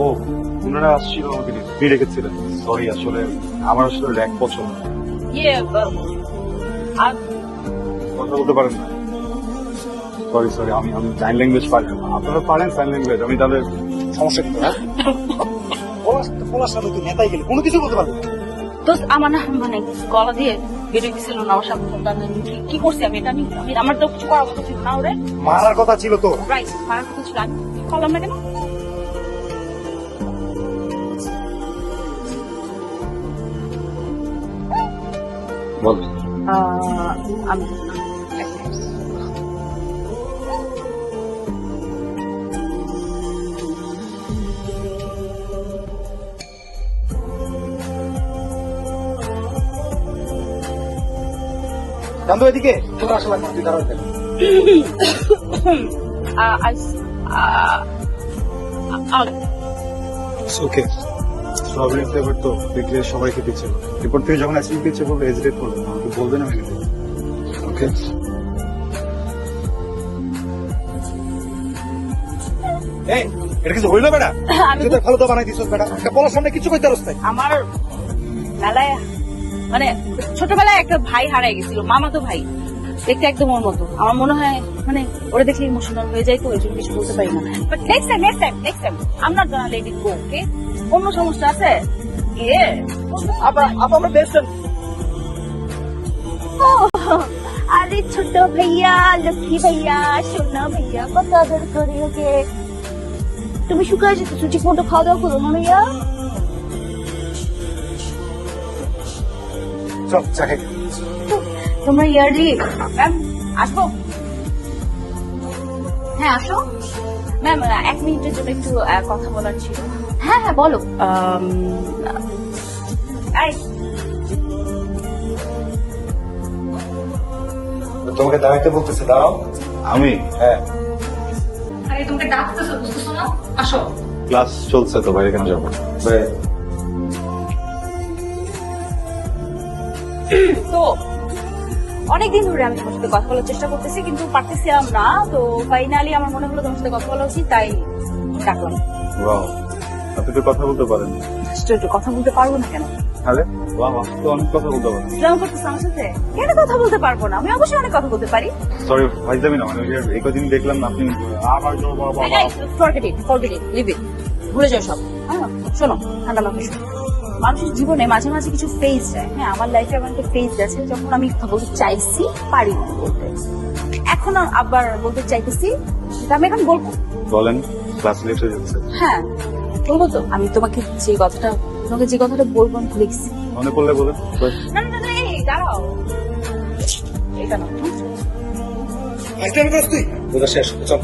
ও ওনারা আসছিল আমাকে ফ্রি রেখেছিলেন। সরি, আসলে আমার আসলে র্যাক পছন্দ না। আর কথা বলতে পারেন না? সরি সরি, আমি সাইন ল্যাঙ্গুয়েজ পারি না। আপনারা পারেন সাইন ল্যাঙ্গুয়েজ? আমি তাহলে সমস্যা কি তোর? পলাশ সামনে তুই নেতাই গেলি, কোনো কিছু বলতে পারবি না। তো আমার না মানে গলা দিয়ে বেরিয়ে গেছিল না আমার সামনে। কি করছি আমি? এটা আমি আমার তো কিছু করার কথা ছিল না। ওরে মারার কথা ছিল তোর। রাইট, মারার কথা ছিল, আমি করলাম না কেন? বল। আমি জানতো এদিকে তোর আসা লাগবে, তুই দাঁড়াতে থাক। ওকে, স্ট্রবেরি ফ্লেভার তো দেখলে সবাই খেতে ইচ্ছে করে। এরপর থেকে যখন আইসক্রিম খেতে ইচ্ছে করবে হেজিটেট করবে না, আমাকে বলবেন আমি খেতে। ওকে, এই এটা কিছু হইলো বেটা? তুই তো ভালো তো বানাই দিছিস বেটা। একটা পলাশ সামনে কিছু কইতে পারছ না। আমার বেলায় মানে ছোটবেলায় একটা ভাই হারিয়ে গেছিল, মামাতো ভাই, দেখতে একদম ওর মতো। আমার মনে হয় মানে ওরা দেখলে ইমোশনাল হয়ে যায়, তো ওই জন্য কিছু বলতে পারি না। But next time I am not gonna let it go, okay? অন্য সমস্যা আছে? আমরা বেস্ট আরে ছোট ভাইয়া, লক্ষ্মী ভাইয়া, সোনা ভাইয়া, কত আদর করি ওকে। তুমি শুকায় যেতেছো, ঠিক মতো খাওয়া দাওয়া করো না ভাইয়া। চল চাকে। তোমরা ইয়ারলি ম্যাম আসবো? হ্যাঁ আসো ম্যাম, 1 মিনিটের জন্য একটু কথা বলার ছিল। হ্যাঁ হ্যাঁ বলো। এই, তোমাকে দাঁড়াইতে বলতেছে, দাঁড়াও। আমি হ্যাঁ আরে তোমাকে ডাকতেছো, বুঝতেছো না? আসো। ক্লাস চলছে তো, বাইরে কেন যাবো? তো অনেকদিন ধরে আমি তোমার সাথে কথা বলার চেষ্টা করতেছি, কিন্তু পারতেছিলাম না। তো ফাইনালি আমার মনে হলো তোমার সাথে কথা বলা উচিত, তাই ডাকলাম। ওয়াও, আপনি তো কথা বলতে পারেন। আশ্চর্য, কথা বলতে পারবো না কেন? তাহলে ওয়াও, আপনি তো অনেক কথা বলতে পারেন। ইসলাম করতেছো আমার সাথে? কেন কথা বলতে পারবো না? আমি অবশ্যই অনেক কথা বলতে পারি। সরি ভাইজামি না, মানে ওই যে এই কদিন দেখলাম না আপনি আবার ফরগেট ইট, লিভ ইট, ভুলে যাও সব। হ্যাঁ শোনো, ঠান্ডা মাথায় শোনো। মানুষের জীবনে মাঝে মাঝে কিছু ফেজ যায়। হ্যাঁ, আমার লাইফে এমন একটা ফেজ আছে যখন আমি কথা বলতে চাইছি, পারি না বলতে। এখন আবার বলতে চাইতেছি, সেটা আমি এখন বলবো। বলেন। ক্লাস লেট হয়ে যাচ্ছে। হ্যাঁ বলবো তো। আমি তোমাকে যে কথাটা বলবো আমি ভুলে গেছি। মনে পড়লে বলেন। না না না, এই দাঁড়াও, এটা না। আইটেম কাজ তুই বোঝা শেষ, চল।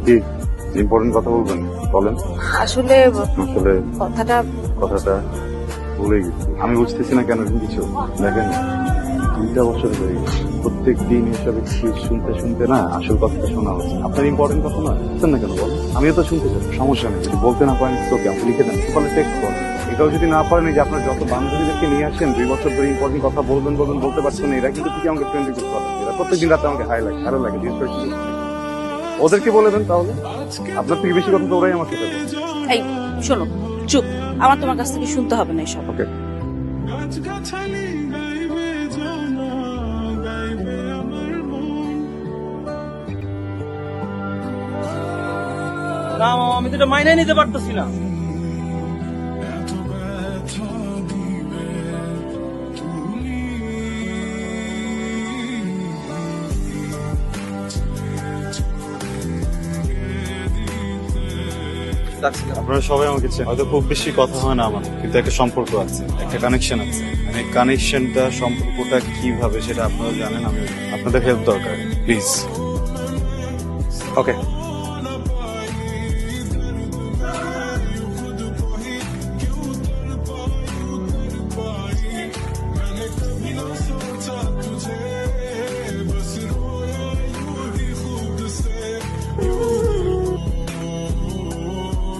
কি ইম্পর্টেন্ট কথা বলবেন? বলেন। আসলে আসলে কথাটা ভুলে গেছি। আমি বুঝতেছি না কেন কিছু। দেখেন 2টা বছর হয়ে গেছে, প্রত্যেক দিন এসব এক্সকিউজ শুনতে শুনতে না আসল কথাটা শোনা হচ্ছে। আপনার ইম্পর্টেন্ট কথা না বুঝছেন না কেন বলেন? আমিও তো শুনতে চাই, সমস্যা নেই। যদি বলতে না পারেন তোকে আপনি লিখে দেন, সকালে টেক্সট করেন। এটাও যদি না পারেন, এই যে আপনার যত বান্ধবীদেরকে নিয়ে আসেন 2 বছর ধরে ইম্পর্টেন্ট কথা বলবেন বলতে পারছেন না, এরা কিন্তু ঠিক আমাকে ফ্রেন্ড রিকোয়েস্ট করেন। এরা প্রত্যেকদিন রাতে আমাকে হাই লাগে, ভালো লাগে। ওদেরকে বলে দেন তাহলে। আপনার থেকে বেশি কথা তো ওরাই আমাকে দেবে। এই শোনো, চুপ। আমার তোমার কাছ থেকে শুনতে হবে না এসব। ওকে, না মামা, আমি তো এটা মাইনে নিতে পারতেছি না। আপনারা সবাই আমাকে চেনেন। হয়তো খুব বেশি কথা হয় না আমার, কিন্তু একটা সম্পর্ক আছে, একটা কানেকশন আছে। মানে কানেকশনটা, সম্পর্কটা কিভাবে সেটা আপনারা জানেন। আমি আপনাদের হেল্প দরকার, প্লিজ। ওকে,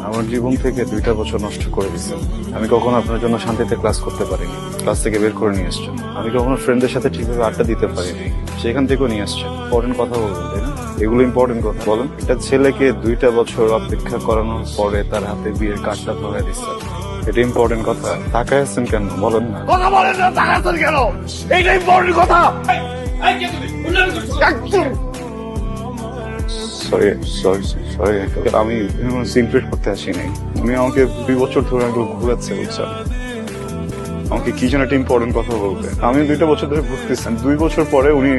আমার জীবন থেকে 2টা বছর নষ্ট করে দিয়েছেন। আমি কখনো আপনার জন্য শান্তিতে ক্লাস করতে পারিনি, ক্লাস থেকে বের করে নিয়ে আসছেন। আমি কখনো ফ্রেন্ডদের সাথে ঠিকভাবে আড্ডা দিতে পারিনি, সেখান থেকেও নিয়ে আসছেন। ইম্পর্টেন্ট কথা বলবেন, তাই না? এগুলো ইম্পর্টেন্ট কথা বলেন। একটা ছেলেকে 2টা বছর অপেক্ষা করানোর পরে তার হাতে বিয়ের কার্ডটা ধরে দিচ্ছেন, এটা ইম্পর্টেন্ট কথা। তাকায় আছেন কেন বলেন না? কথা বলেন না, তাকাচ্ছেন কেন? এইটা ইম্পর্টেন্ট কথা। সরি সরি সরি, আমি সিনক্রেট করতে আসি নাই। উনি আমাকে 2 বছর ধরে একটু ঘুরাচ্ছে, বুঝছেন? আমাকে কি যেন একটা ইম্পর্টেন্ট কথা বলবে। আমি 2টা বছর ধরে ঘুরতেছেন, 2 বছর পরে উনি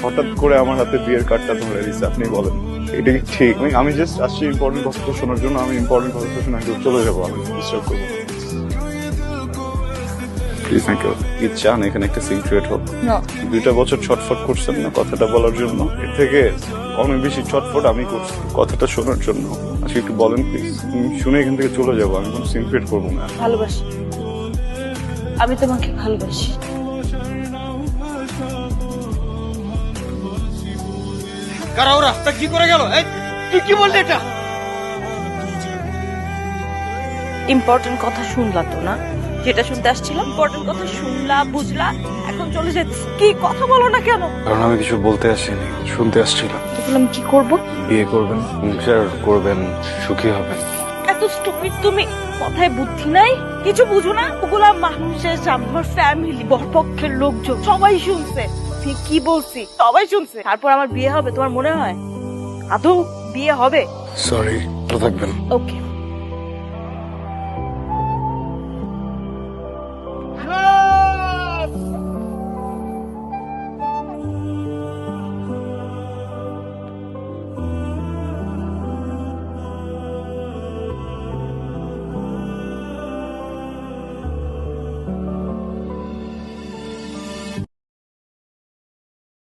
হঠাৎ করে আমার হাতে বিয়ের কার্ডটা ধরে দিচ্ছে। আপনি বলেন এটা কি ঠিক? আমি জাস্ট আসছি ইম্পর্টেন্ট কথা শোনার জন্য। আমি ইম্পর্টেন্ট কথা শুনে একটু চলে যাবো, আমি ডিস্টার্ব করবো। Please thank you. কি চান এখানে একটা সিনক্রেট হোক? 2টা বছর ছটফট করছেন না কথাটা বলার জন্য, এর থেকে অনেক বেশি ছটফট আমি করছি কথাটা শোনার জন্য। আজকে একটু বলেন প্লিজ, শুনে এখান থেকে চলে যাবো। আমি কোনো সিনক্রেট করবো না। ভালোবাসি, আমি তোমাকে ভালোবাসি। কারা ওরা? তা কি করে গেল? এই, তুই কি বললি এটা? ইম্পর্টেন্ট কথা শুনলা তো না? যেটা শুনতে আসছিলাম ইম্পর্টেন্ট কথা শুনলা, বুঝলা, এখন চলে যাচ্ছি। কি কথা বলো না কেন? কারণ আমি কিছু বলতে আসিনি, শুনতে আসছিলাম। তাহলে আমি কি করব? বিয়ে করবেন, সংসার করবেন, সুখী হবেন। এত স্টুপিড তুমি, কথায় বুদ্ধি নাই, কিছু বুঝো না? ওগুলা মানুষের আমার ফ্যামিলি, বরপক্ষের লোকজন সবাই শুনছে। তুই কি বলছি সবাই শুনছে, তারপর আমার বিয়ে হবে তোমার মনে হয়? আদৌ বিয়ে হবে? সরি, ভালো থাকবেন। ওকে।